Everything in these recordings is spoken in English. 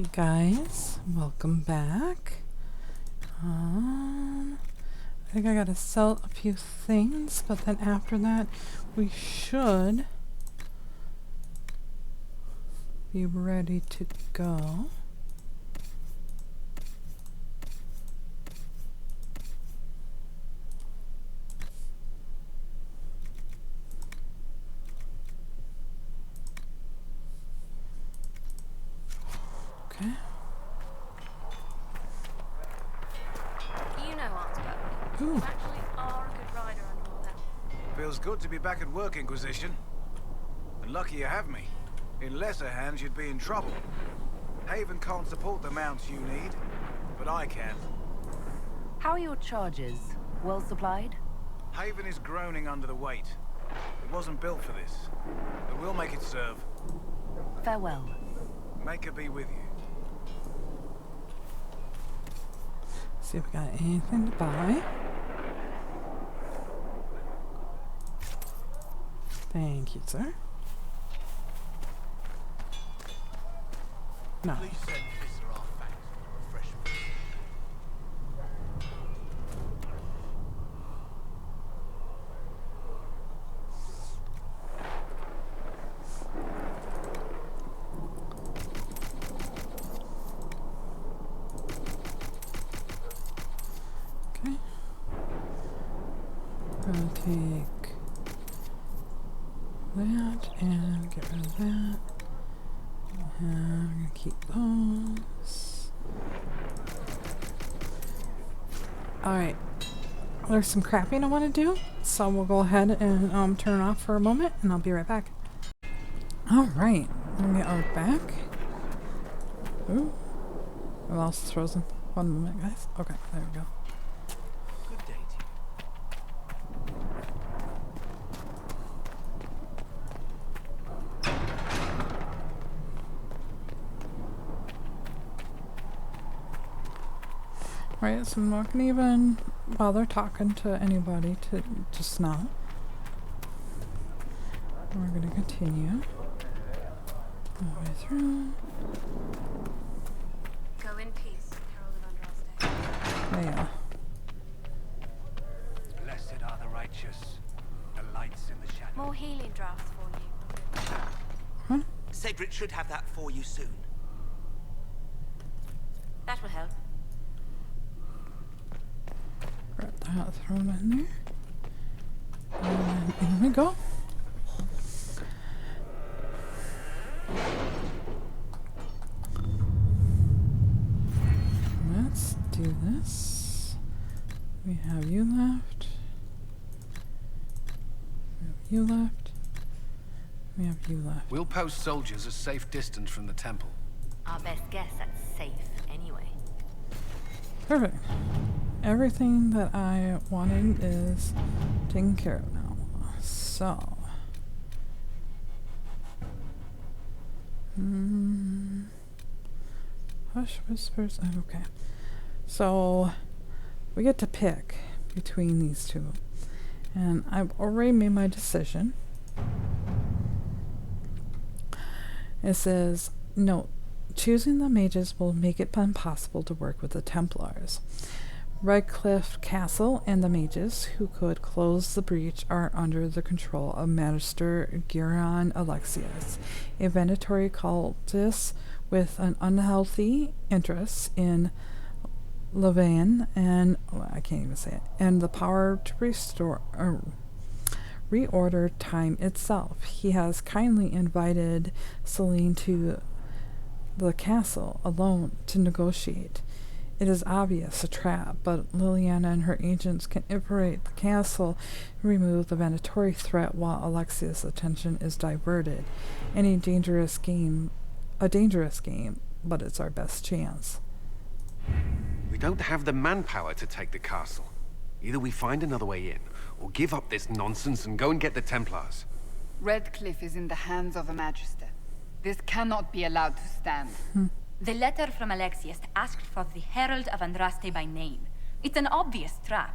Alright guys, welcome back. I think I gotta sell a few things, but then after that we should be ready to go. Okay. You know Artbert. Ooh. You actually are a good rider and all that. Feels good to be back at work, Inquisition. And lucky you have me. In lesser hands, you'd be in trouble. Haven can't support the mounts you need, but I can. How are your charges? Well supplied? Haven is groaning under the weight. It wasn't built for this, but we'll make it serve. Farewell. Make her be with you. See if we got anything to buy. Thank you, sir. No. Please send Visser our thanks for refreshment. Okay. I'll take that and get rid of that. And I'm gonna keep those. Alright. There's some crapping I want to do, so we'll go ahead and turn it off for a moment and I'll be right back. Alright. Let me get our back. Ooh. My mouse is frozen. One moment, guys. Okay, there we go. Good day to you. Right, so I'm not gonna even bother talking to anybody to just now. We're gonna continue all the way through. Go in peace, Herald of Andraste. Yeah. Blessed are the righteous, the lights in the shadow. More healing drafts for you. Huh? Cedric should have that for you soon. That will help. Grab that, throw it in there. And in we go. Let's do this. We have you left. We have you left. We have you left. We'll post soldiers a safe distance from the temple. Our best guess at safe, anyway. Perfect. Everything that I wanted is taken care of now. So. Hush whispers. Okay. So we get to pick between these two. And I've already made my decision. It says, note, choosing the mages will make it impossible to work with the Templars. Redcliffe Castle and the mages who could close the breach are under the control of Magister Giron Alexius, a Venatori cultist with an unhealthy interest in Levan and I can't even say it, and the power to reorder time itself. He has kindly invited Celine to the castle alone to negotiate. It is obvious a trap, but Liliana and her agents can infiltrate the castle and remove the Venatori threat while Alexia's attention is diverted. A dangerous game, but it's our best chance. We don't have the manpower to take the castle. Either we find another way in, or give up this nonsense and go and get the Templars. Redcliffe is in the hands of the Magister. This cannot be allowed to stand. The letter from Alexius asked for the Herald of Andraste by name. It's an obvious trap.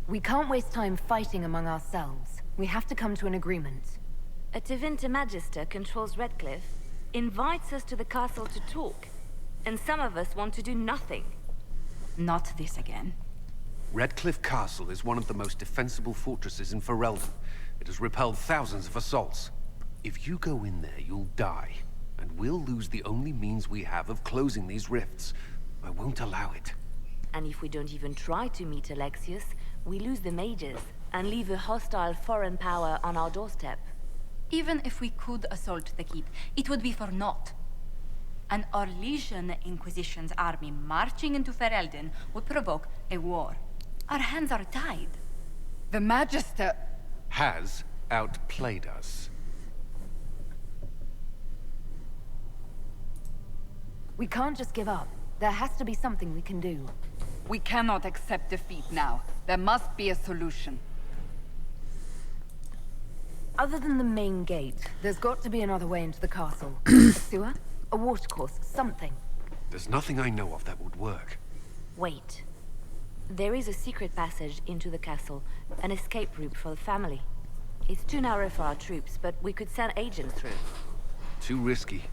We can't waste time fighting among ourselves. We have to come to an agreement. A Tevinter Magister controls Redcliffe, invites us to the castle to talk, and some of us want to do nothing. Not this again. Redcliffe Castle is one of the most defensible fortresses in Ferelden. It has repelled thousands of assaults. If you go in there, you'll die. And we'll lose the only means we have of closing these rifts. I won't allow it. And if we don't even try to meet Alexius, we lose the mages, and leave a hostile foreign power on our doorstep. Even if we could assault the keep, it would be for naught. An Orlesian Inquisition's army marching into Ferelden would provoke a war. Our hands are tied. The Magister... Has outplayed us. We can't just give up. There has to be something we can do. We cannot accept defeat now. There must be a solution. Other than the main gate, there's got to be another way into the castle. A sewer? A watercourse? Something. There's nothing I know of that would work. Wait. There is a secret passage into the castle, an escape route for the family. It's too narrow for our troops, but we could send agents through. Too risky.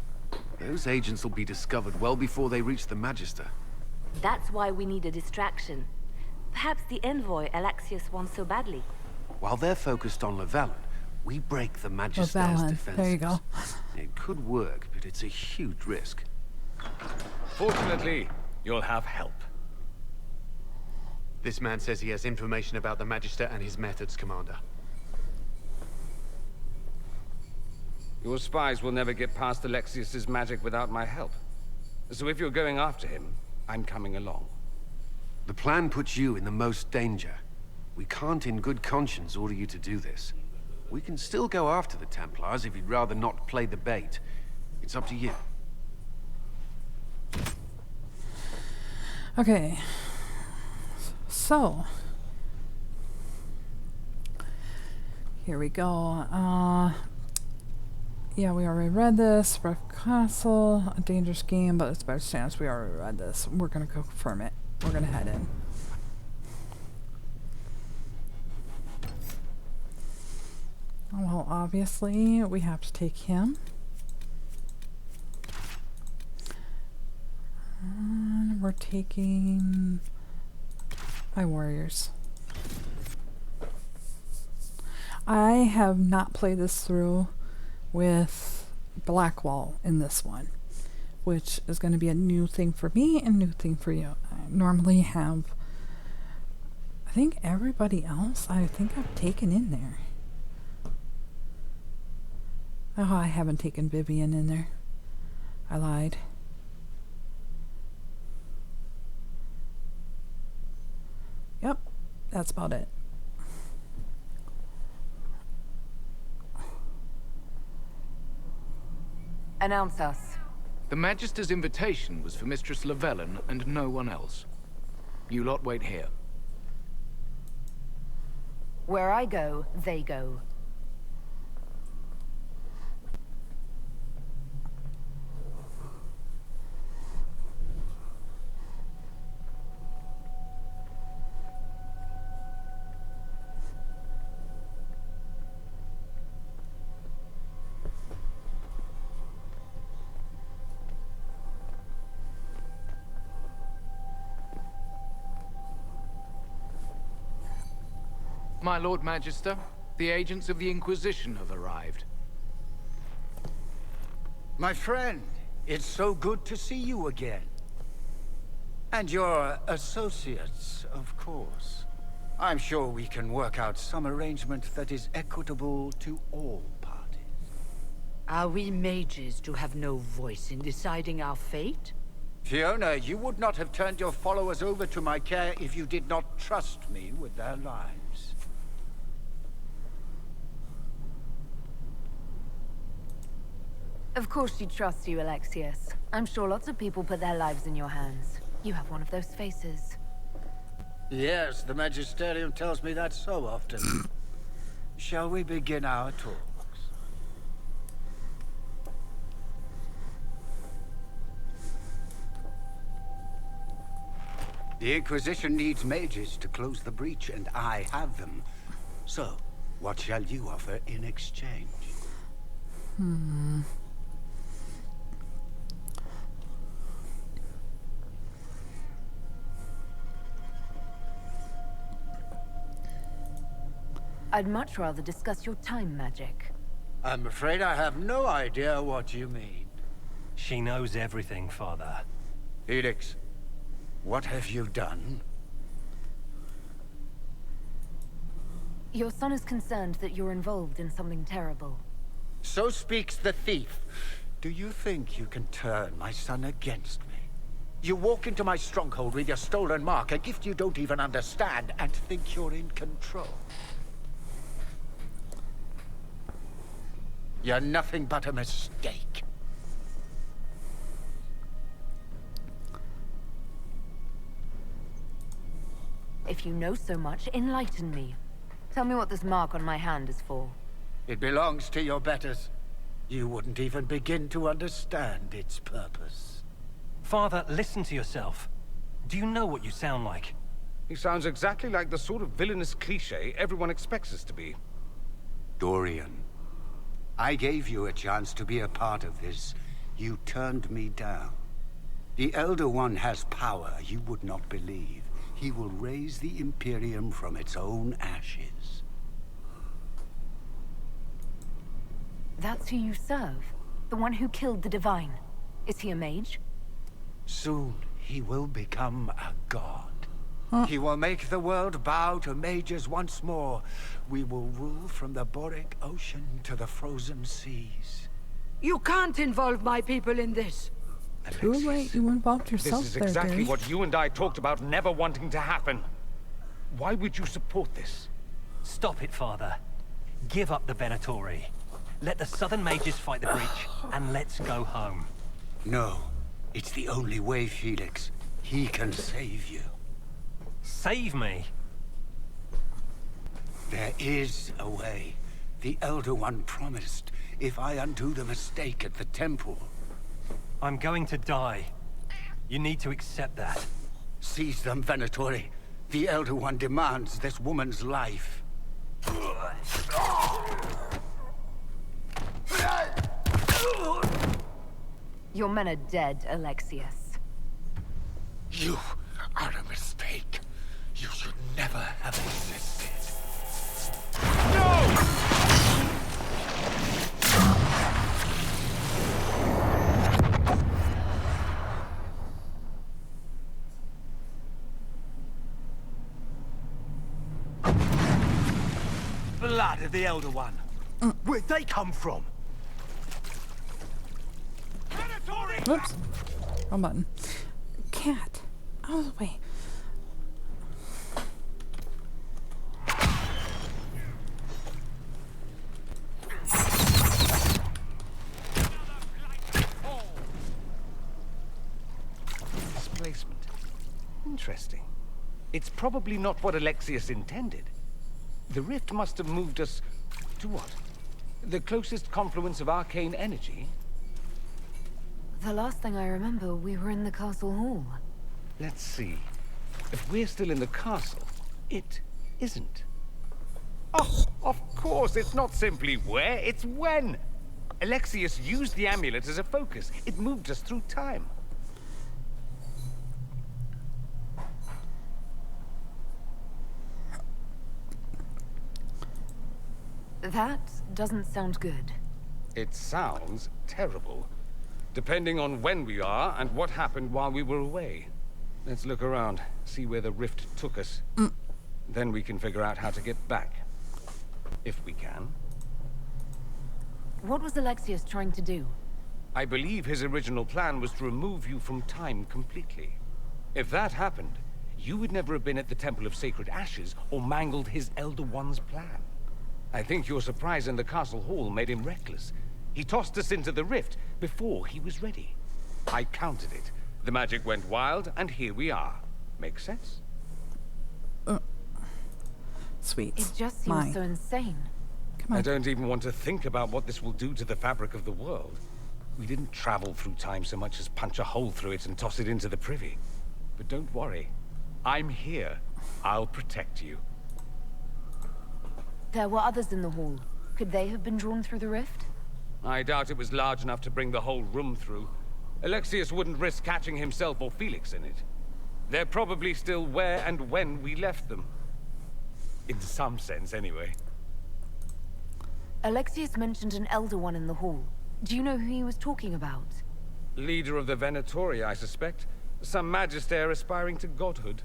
Those agents will be discovered well before they reach the Magister. That's why we need a distraction. Perhaps the envoy Alexius wants so badly. While they're focused on Llewellyn, we break the Magister's Llewellyn. defenses. There you go. It could work, but it's a huge risk. Fortunately, you'll have help. This man says he has information about the Magister and his methods, Commander. Your spies will never get past Alexius's magic without my help. So if you're going after him, I'm coming along. The plan puts you in the most danger. We can't in good conscience order you to do this. We can still go after the Templars if you'd rather not play the bait. It's up to you. Okay. So. Here we go. Yeah, we already read this. Rough Castle, a dangerous game, but it's a better chance we already read this. We're gonna confirm it. We're gonna head in. Well, obviously, we have to take him. And we're taking my warriors. I have not played this through with Blackwall in this one, which is going to be a new thing for me and a new thing for you. I normally have, I think everybody else, I think I've taken in there. Oh, I haven't taken Vivian in there. I lied. Yep, that's about it. Announce us. The Magister's invitation was for Mistress Llewellyn and no one else. You lot wait here. Where I go, they go. My Lord Magister, the agents of the Inquisition have arrived. My friend, it's so good to see you again. And your associates, of course. I'm sure we can work out some arrangement that is equitable to all parties. Are we mages to have no voice in deciding our fate? Fiona, you would not have turned your followers over to my care if you did not trust me with their lives. Of course she trusts you, Alexius. I'm sure lots of people put their lives in your hands. You have one of those faces. Yes, the Magisterium tells me that so often. Shall we begin our talks? The Inquisition needs mages to close the breach, and I have them. So, what shall you offer in exchange? I'd much rather discuss your time magic. I'm afraid I have no idea what you mean. She knows everything, Father. Felix, what have you done? Your son is concerned that you're involved in something terrible. So speaks the thief. Do you think you can turn my son against me? You walk into my stronghold with your stolen mark, a gift you don't even understand, and think you're in control. You're nothing but a mistake. If you know so much, enlighten me. Tell me what this mark on my hand is for. It belongs to your betters. You wouldn't even begin to understand its purpose. Father, listen to yourself. Do you know what you sound like? He sounds exactly like the sort of villainous cliché everyone expects us to be. Dorian, I gave you a chance to be a part of this. You turned me down. The Elder One has power you would not believe. He will raise the Imperium from its own ashes. That's who you serve? The one who killed the Divine? Is he a mage? Soon, he will become a god. He will make the world bow to mages once more. We will rule from the Boric Ocean to the frozen seas. You can't involve my people in this. Too late, you involved yourself This is there, exactly Gary. what you and I talked about never wanting to happen. Why would you support this? Stop it, Father. Give up the Venatori. Let the Southern Mages fight the breach, and let's go home. No, it's the only way, Felix. He can save you. Save me? There is a way. The Elder One promised, if I undo the mistake at the temple. I'm going to die. You need to accept that. Seize them, Venatori. The Elder One demands this woman's life. Your men are dead, Alexius. You are a mistake. You should never have existed. No! Blood of the Elder One. Where'd they come from? Whoops. Wrong button. Cat. Out of the way. Displacement. Interesting. It's probably not what Alexius intended. The rift must have moved us to what? The closest confluence of arcane energy? The last thing I remember, we were in the castle hall. Let's see. If we're still in the castle, it isn't. Oh, of course, it's not simply where, it's when. Alexius used the amulet as a focus. It moved us through time. That doesn't sound good. It sounds terrible. Depending on when we are and what happened while we were away. Let's look around, see where the rift took us. Then we can figure out how to get back. If we can. What was Alexius trying to do? I believe his original plan was to remove you from time completely. If that happened, you would never have been at the Temple of Sacred Ashes or mangled his Elder One's plan. I think your surprise in the castle hall made him reckless. He tossed us into the rift before he was ready. I countered it. The magic went wild, and here we are. Make sense? Sweet. It just seems so insane. Come on. I don't even want to think about what this will do to the fabric of the world. We didn't travel through time so much as punch a hole through it and toss it into the privy. But don't worry. I'm here. I'll protect you. There were others in the hall. Could they have been drawn through the rift? I doubt it was large enough to bring the whole room through. Alexius wouldn't risk catching himself or Felix in it. They're probably still where and when we left them. In some sense, anyway. Alexius mentioned an Elder One in the hall. Do you know who he was talking about? Leader of the Venatori, I suspect. Some magister aspiring to godhood.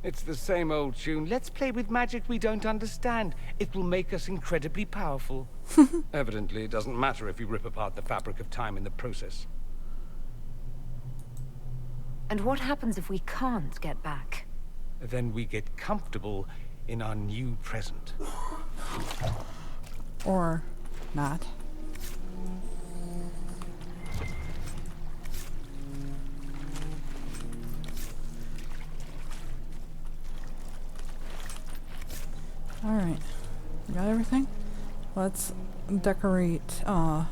It's the same old tune. Let's play with magic we don't understand. It will make us incredibly powerful. Evidently, it doesn't matter if you rip apart the fabric of time in the process. And what happens if we can't get back? Then we get comfortable in our new present. Or not. Alright. Got everything? Let's decorate our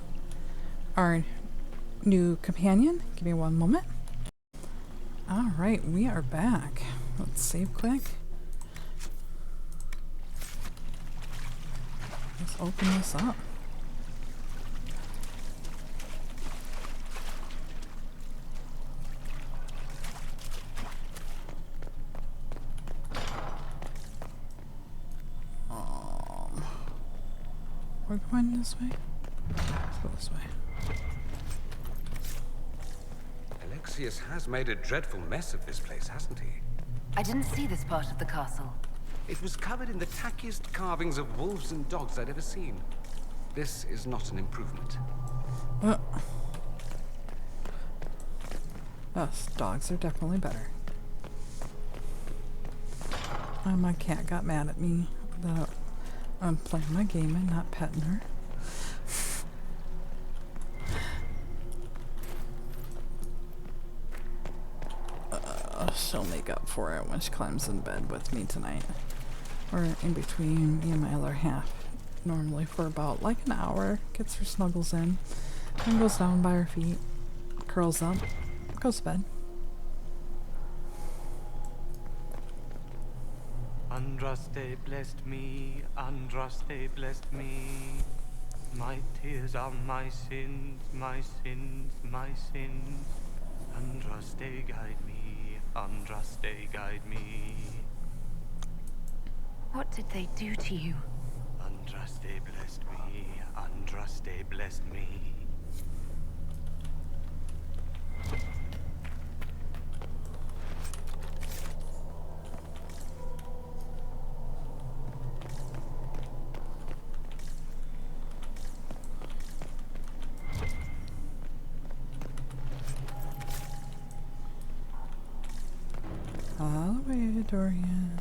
new companion. Give me one moment. Alright, we are back. Let's save quick. Let's open this up. We're going this way? Let's go this way. Alexius has made a dreadful mess of this place, hasn't he? I didn't see this part of the castle. It was covered in the tackiest carvings of wolves and dogs I'd ever seen. This is not an improvement. Us dogs are definitely better. My cat got mad at me that I'm playing my game and not petting her. She'll make up for it when she climbs in bed with me tonight. Or in between me and my other half. Normally for about like an hour. Gets her snuggles in. Then goes down by her feet. Curls up. Goes to bed. Andraste blessed me, Andraste blessed me. My tears are my sins, my sins, my sins. Andraste guide me, Andraste guide me. What did they do to you? Andraste blessed me, Andraste blessed me. Hallelujah, Dorian.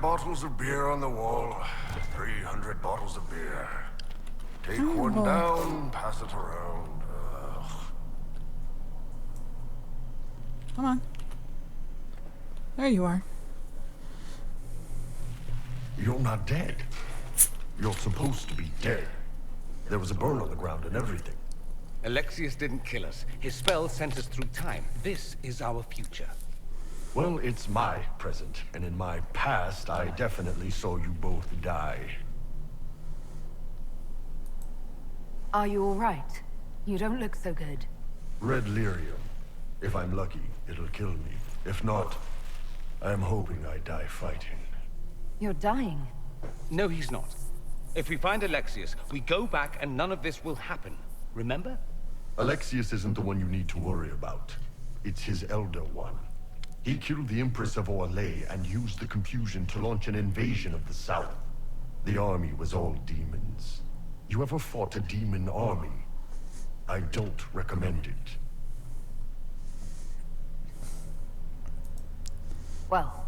Bottles of beer on the wall. 300 bottles of beer. Take one boy. down, pass it around. Ugh. Come on. There you are. You're not dead. You're supposed to be dead. There was a burn on the ground and everything. Alexius didn't kill us. His spell sent us through time. This is our future. Well, it's my present, and in my past, I definitely saw you both die. Are you all right? You don't look so good. Red lyrium. If I'm lucky, it'll kill me. If not, I'm hoping I die fighting. You're dying. No, he's not. If we find Alexius, we go back and none of this will happen. Remember? Alexius isn't the one you need to worry about. It's his Elder One. He killed the Empress of Orlais and used the confusion to launch an invasion of the South. The army was all demons. You ever fought a demon army? I don't recommend it. Well,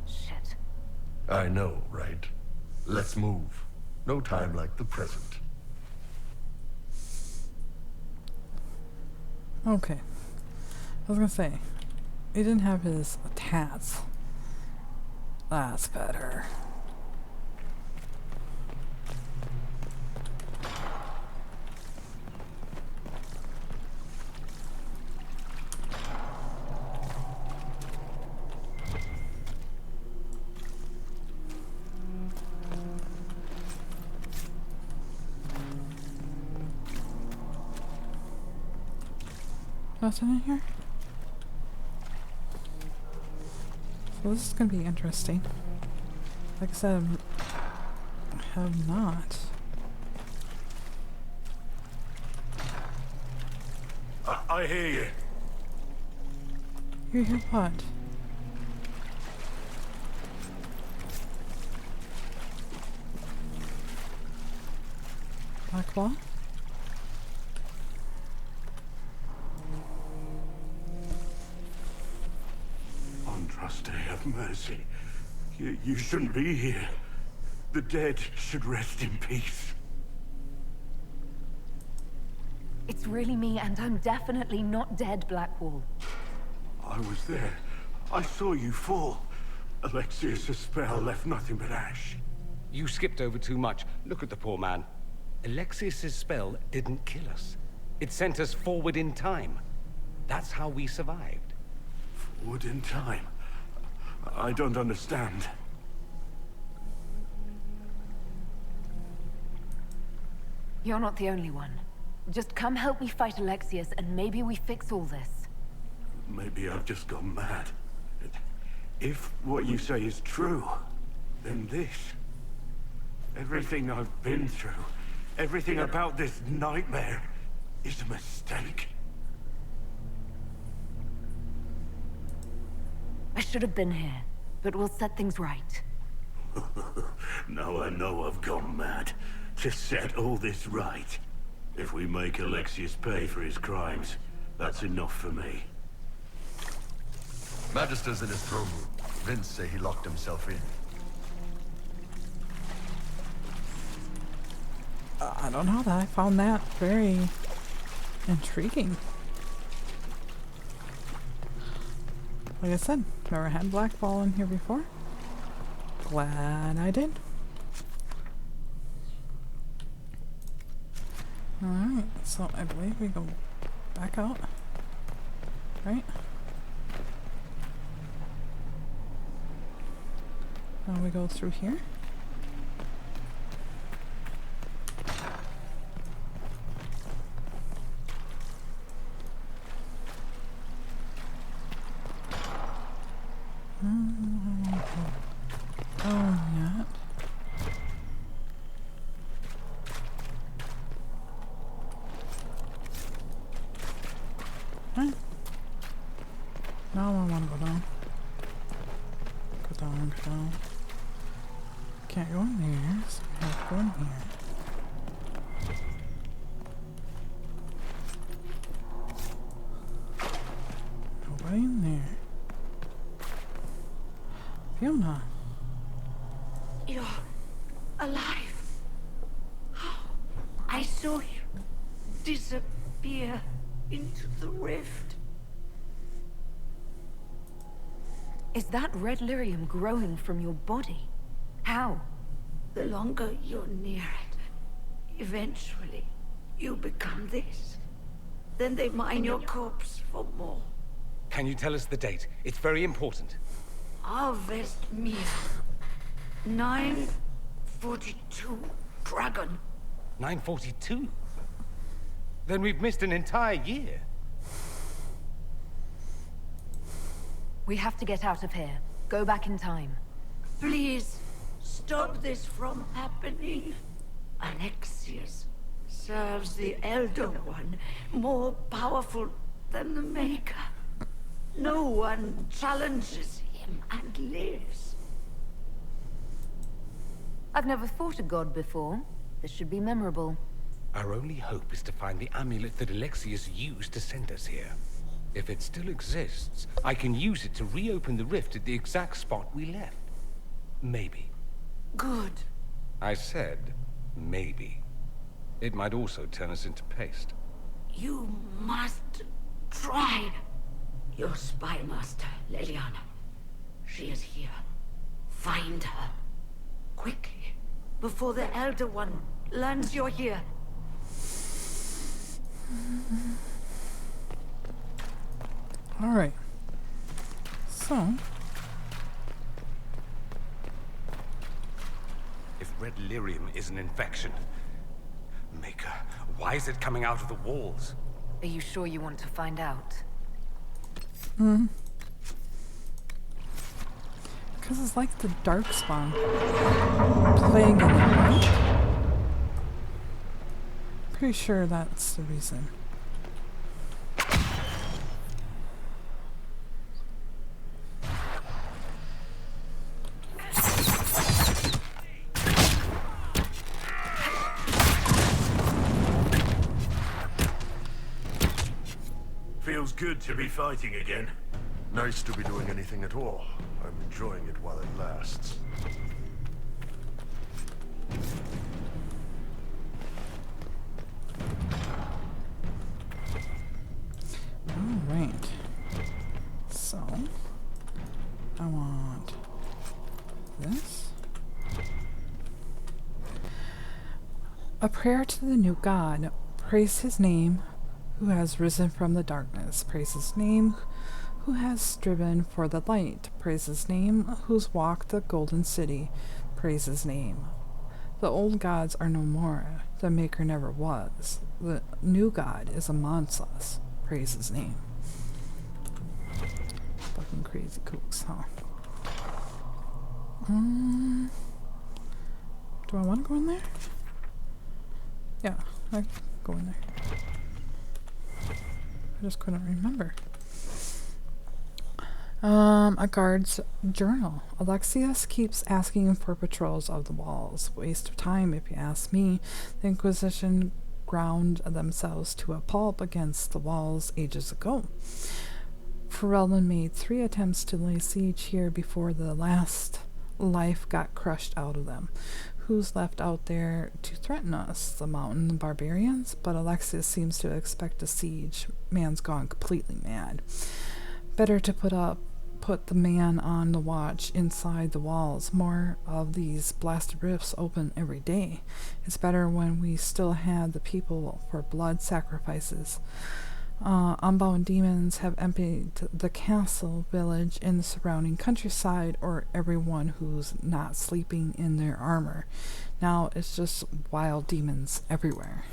shit. I know, right? Let's move. No time like the present. Okay. I was gonna say, he didn't have his tats. That's better. Nothing in here? So this is gonna be interesting. Like I said, I have not. I hear you. You hear what? Blackwall? Andraste, have mercy. You shouldn't be here. The dead should rest in peace. It's really me, and I'm definitely not dead, Blackwall. I was there. I saw you fall. Alexius' spell left nothing but ash. You skipped over too much. Look at the poor man. Alexius' spell didn't kill us. It sent us forward in time. That's how we survived. Forward in time? I don't understand. You're not the only one. Just come help me fight Alexius, and maybe we fix all this. Maybe I've just gone mad. If what you say is true, then this... everything I've been through, everything about this nightmare, is a mistake. I should have been here, but we'll set things right. Now I know I've gone mad. To set all this right. If we make Alexius pay for his crimes, that's enough for me. Magister's in his throne room. Vince say he locked himself in. I don't know that. I found that very intriguing. Like I said, never had Blackwall in here before. Glad I did. Alright, so I believe we go back out. Right? Now we go through here. Oh, yeah. Huh? No, I want to go down. Go down, go down. Can't go in there, so we have to go in here. Nobody in there. Fiona. You're alive. I saw you disappear into the rift. Is that red lyrium growing from your body? How? The longer you're near it, eventually you become this. Then they mine your corpse for more. Can you tell us the date? It's very important. Harvest Mir. 942 Dragon. 942? Then we've missed an entire year. We have to get out of here. Go back in time. Please, stop this from happening. Alexius serves the Elder One, more powerful than the Maker. No one challenges him and lives. I've never fought a god before. This should be memorable. Our only hope is to find the amulet that Alexius used to send us here. If it still exists, I can use it to reopen the rift at the exact spot we left. maybe. Good. I said maybe. It might also turn us into paste. You must try. Your spy master, Leliana. She is here. Find her. Quickly. Before the Elder One learns you're here. Alright. So... If red lyrium is an infection... Maker, why is it coming out of the walls? Are you sure you want to find out? Because it's like the Darkspawn playing in the right? Pretty sure that's the reason. Feels good to be fighting again. Nice to be doing anything at all. I'm enjoying it while it lasts. Alright. So, I want this. A prayer to the new God. Praise his name, who has risen from the darkness. Praise his name, who has striven for the light. Praise his name, who's walked the golden city. Praise his name. The old gods are no more. The Maker never was. The new God is amongst us. Praise his name. Fucking crazy kooks, huh? Do I want to go in there? Yeah, I can go in there. I just couldn't remember. A guard's journal. Alexius keeps asking for patrols of the walls. Waste of time, if you ask me. The Inquisition ground themselves to a pulp against the walls ages ago. Ferelden made 3 attempts to lay siege here before the last life got crushed out of them. Who's left out there to threaten us? The mountain barbarians? But Alexius seems to expect a siege. Man's gone completely mad. Better to put the man on the watch inside the walls. More of these blasted rifts open every day. It's better when we still had the people for blood sacrifices. Unbound demons have emptied the castle, village, and the surrounding countryside, or everyone who's not sleeping in their armor. Now it's just wild demons everywhere.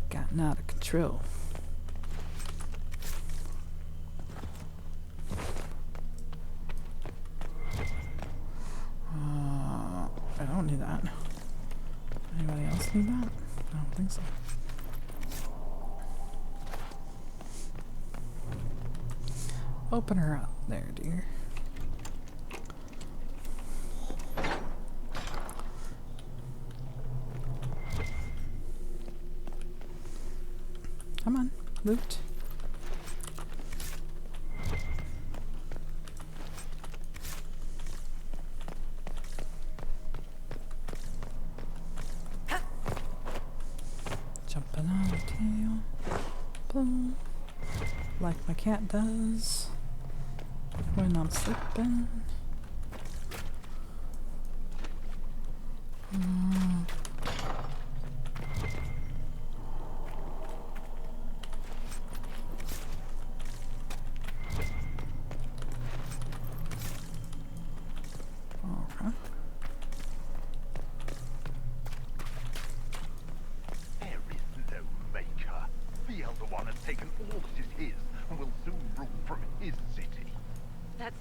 Gotten out of control. I don't need that. Anybody else need that? I don't think so. Open her up there, dear. Come on, loot. Jumping on the tail. Boom. Like my cat does when I'm sleeping.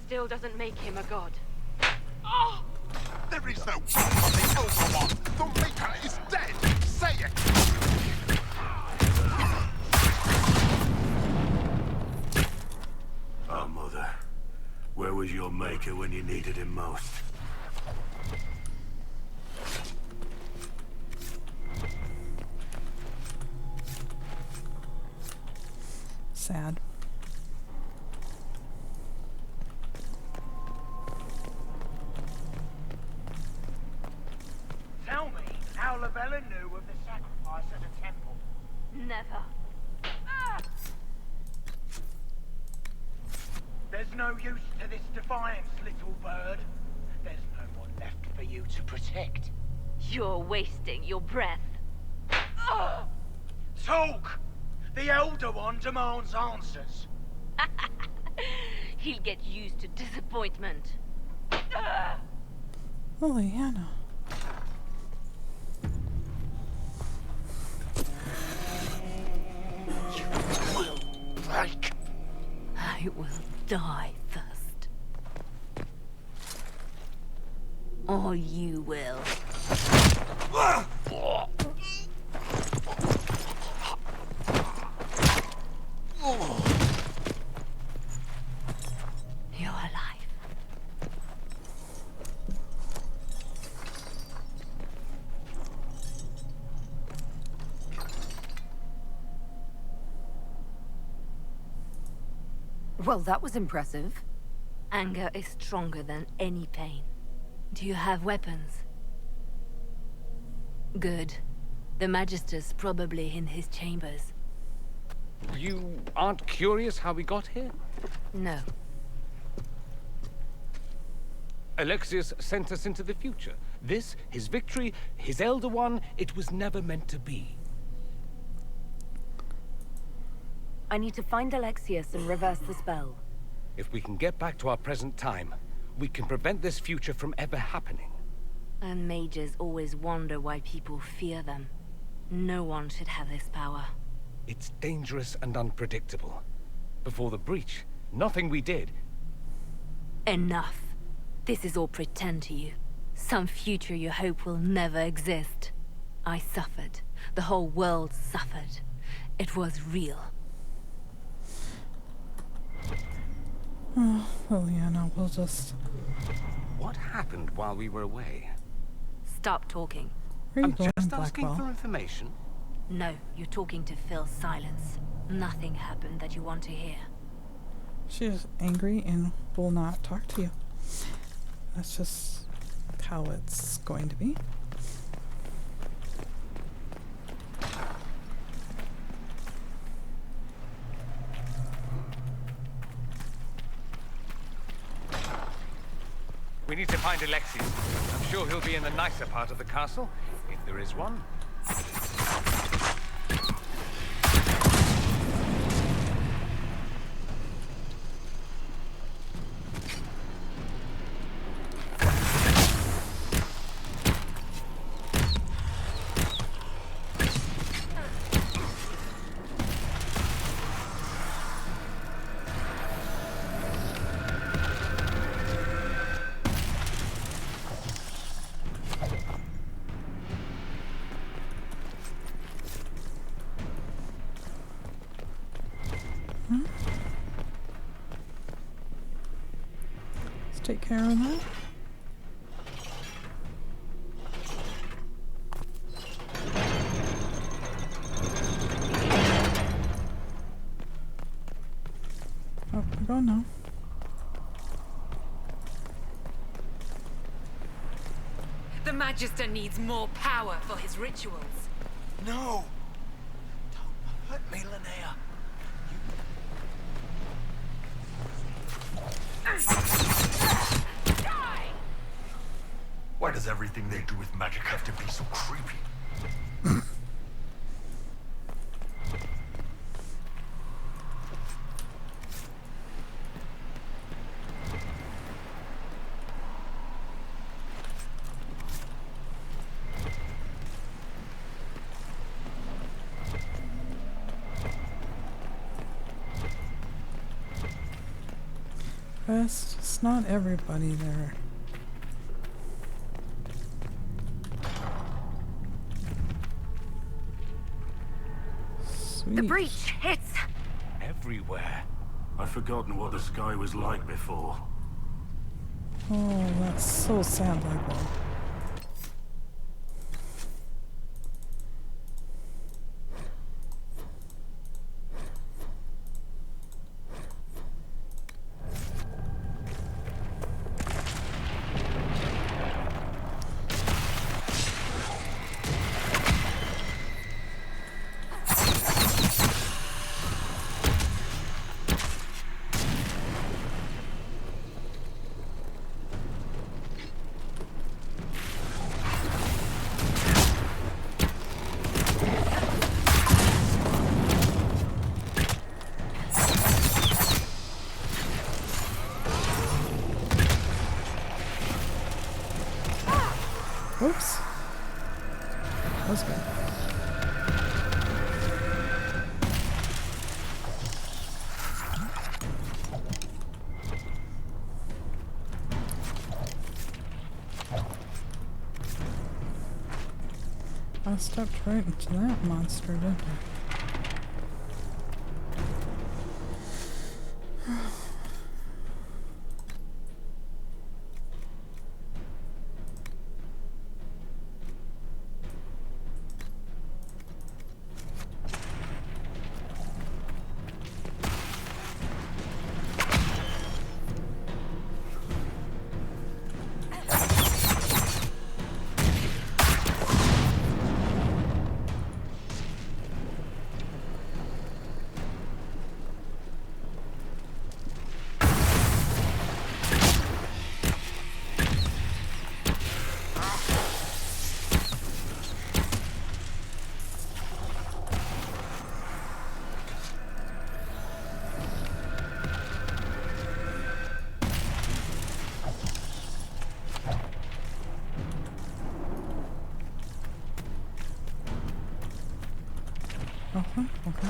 Still doesn't make him a god. Oh! There is no God but the Elder One! The Maker is dead! Say it! Our mother, where was your Maker when you needed him most? Sad. Lavella knew of the sacrifice at the temple. Never. There's no use to this defiance, little bird. There's no one left for you to protect. You're wasting your breath. Talk! The Elder One demands answers. He'll get used to disappointment. Liliana. You will break. I will die first. Or you will. You're alive. Well, that was impressive. Anger is stronger than any pain. Do you have weapons? Good. The Magister's probably in his chambers. You aren't curious how we got here? No. Alexius sent us into the future. This, his victory, his Elder One, it was never meant to be. I need to find Alexius and reverse the spell. If we can get back to our present time, we can prevent this future from ever happening. And mages always wonder why people fear them. No one should have this power. It's dangerous and unpredictable. Before the breach, nothing we did. Enough. This is all pretend to you. Some future you hope will never exist. I suffered. The whole world suffered. It was real. Oh, Liliana, we'll just... What happened while we were away? Stop talking. Where are you I'm going, just asking Blackwell? for information. No, you're talking to fill silence. Nothing happened that you want to hear. She is angry and will not talk to you. That's just how it's going to be. We need to find Alexius. I'm sure he'll be in the nicer part of the castle, if there is one. Let's take care of that. Oh, we're going now. The Magister needs more power for his rituals. No! Don't hurt me, Linnea. Why does everything they do with magic have to be so creepy? It's not everybody there. Sweet. The breach hits. Everywhere. I've forgotten what the sky was like before. Oh, that's so sad, Blackwell. Whoops. That was good. I stepped right into that monster, didn't I? Okay.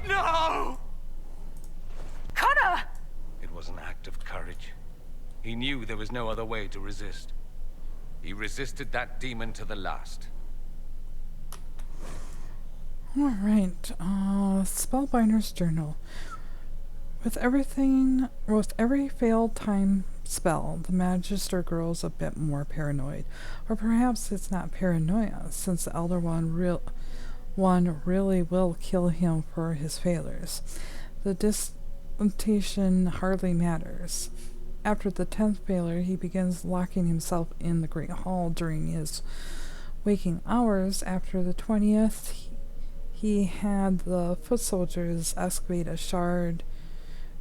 No! Connor! It was an act of courage. He knew there was no other way to resist. He resisted that demon to the last. Alright, Spellbinder's Journal. With every failed time spell, the Magister grows a bit more paranoid. Or perhaps it's not paranoia, since the Elder One really will kill him for his failures. The distinction hardly matters. After the 10th failure, he begins locking himself in the Great Hall during his waking hours. After the 20th, he had the foot soldiers excavate a shard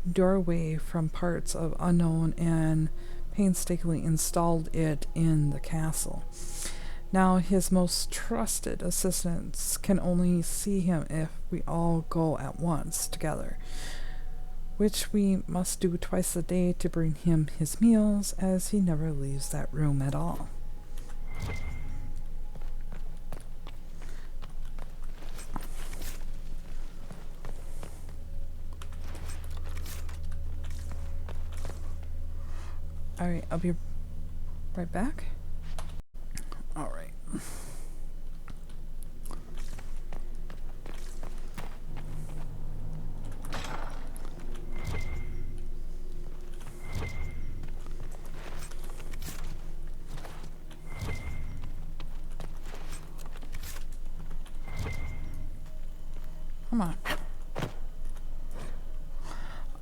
doorway from parts of unknown and painstakingly installed it in the castle. Now his most trusted assistants can only see him if we all go at once together, which we must do twice a day to bring him his meals, as he never leaves that room at all. Alright, I'll be right back. Alright. Come on.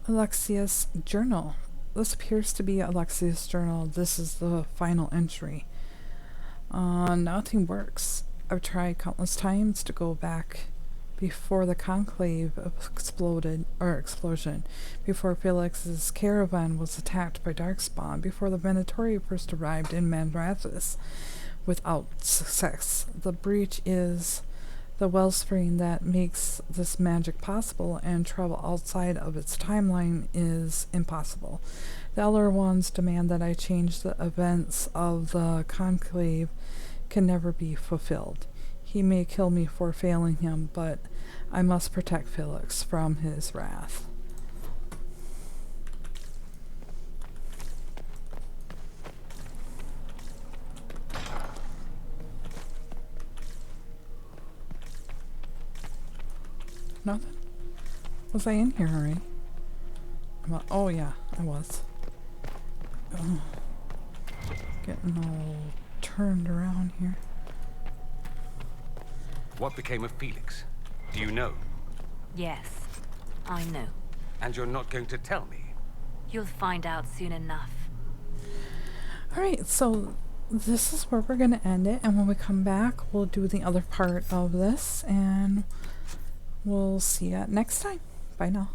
Alexia's journal. This appears to be Alexia's journal. This is the final entry. Nothing works. I've tried countless times to go back before the conclave explosion, before Felix's caravan was attacked by Darkspawn, before the Venatori first arrived in Mandrathis, without success. The breach is the wellspring that makes this magic possible, and travel outside of its timeline is impossible. The Elder Ones demand that I change the events of the conclave can never be fulfilled. He may kill me for failing him, but I must protect Felix from his wrath. Nothing? Was I in here already? Oh yeah, I was. Oh, getting all turned around here. What became of Felix? Do you know? Yes, I know. And you're not going to tell me? You'll find out soon enough. Alright, so this is where we're going to end it, and when we come back, we'll do the other part of this, and we'll see you next time. Bye now.